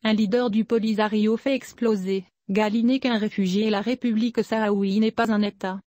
un leader du Polisario fait exploser. Ghali n'est qu'un réfugié et la République sahraoui n'est pas un État.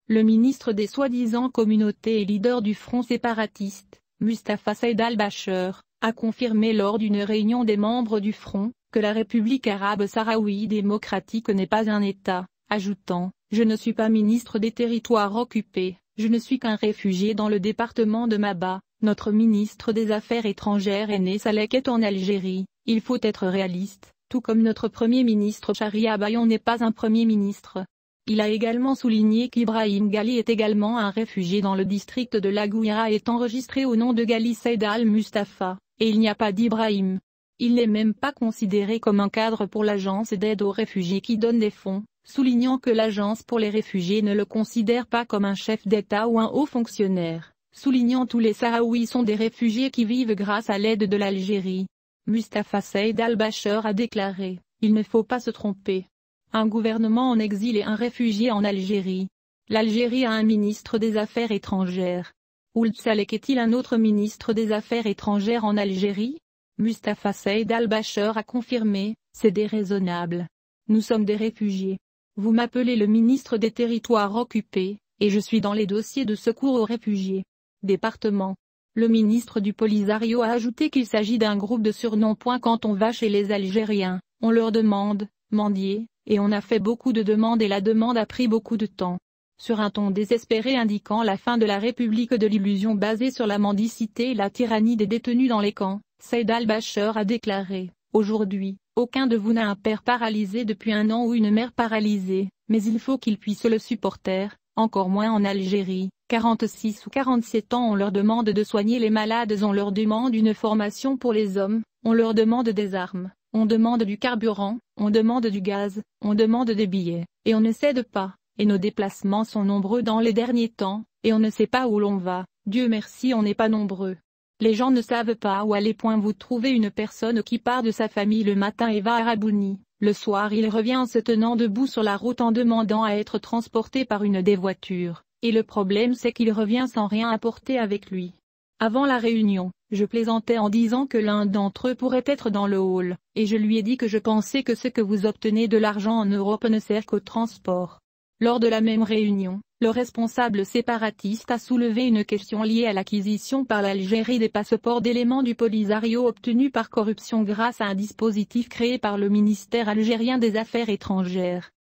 Le ministre des soi-disant communautés et leader du front séparatiste, Mustapha Saïd al-Bachir, a confirmé lors d'une réunion des membres du front, que la République arabe sahraoui démocratique n'est pas un État, ajoutant « Je ne suis pas ministre des territoires occupés, je ne suis qu'un réfugié dans le département de Maba, notre ministre des Affaires étrangères est né Saleket en Algérie, il faut être réaliste, tout comme notre Premier ministre Sharia Bayon n'est pas un Premier ministre. » Il a également souligné qu'Ibrahim Ghali est également un réfugié dans le district de La Gouira et est enregistré au nom de Ghali Saïd al-Mustafa, et il n'y a pas d'Ibrahim. Il n'est même pas considéré comme un cadre pour l'agence d'aide aux réfugiés qui donne des fonds, soulignant que l'agence pour les réfugiés ne le considère pas comme un chef d'État ou un haut fonctionnaire, soulignant tous les Sahraouis sont des réfugiés qui vivent grâce à l'aide de l'Algérie. Mustapha Saïd al-Bachir a déclaré, il ne faut pas se tromper. Un gouvernement en exil et un réfugié en Algérie. L'Algérie a un ministre des Affaires étrangères. Ould Salek est-il un autre ministre des Affaires étrangères en Algérie? Mustapha Saïd al-Bachir a confirmé, c'est déraisonnable. Nous sommes des réfugiés. Vous m'appelez le ministre des territoires occupés, et je suis dans les dossiers de secours aux réfugiés. Département. Le ministre du Polisario a ajouté qu'il s'agit d'un groupe de surnoms. Quand on va chez les Algériens, on leur demande, mendier. Et on a fait beaucoup de demandes et la demande a pris beaucoup de temps. Sur un ton désespéré indiquant la fin de la République de l'illusion basée sur la mendicité et la tyrannie des détenus dans les camps, Saïd al-Bachir a déclaré, aujourd'hui, aucun de vous n'a un père paralysé depuis un an ou une mère paralysée, mais il faut qu'ils puissent le supporter, encore moins en Algérie, 46 ou 47 ans on leur demande de soigner les malades, on leur demande une formation pour les hommes, on leur demande des armes. On demande du carburant, on demande du gaz, on demande des billets, et on ne cède pas, et nos déplacements sont nombreux dans les derniers temps, et on ne sait pas où l'on va, Dieu merci on n'est pas nombreux. Les gens ne savent pas où aller. Vous trouvez une personne qui part de sa famille le matin et va à Rabouni, le soir il revient en se tenant debout sur la route en demandant à être transporté par une des voitures, et le problème c'est qu'il revient sans rien apporter avec lui. Avant la réunion, je plaisantais en disant que l'un d'entre eux pourrait être dans le hall, et je lui ai dit que je pensais que ce que vous obtenez de l'argent en Europe ne sert qu'au transport. Lors de la même réunion, le responsable séparatiste a soulevé une question liée à l'acquisition par l'Algérie des passeports d'éléments du Polisario obtenus par corruption grâce à un dispositif créé par le ministère algérien des Affaires étrangères.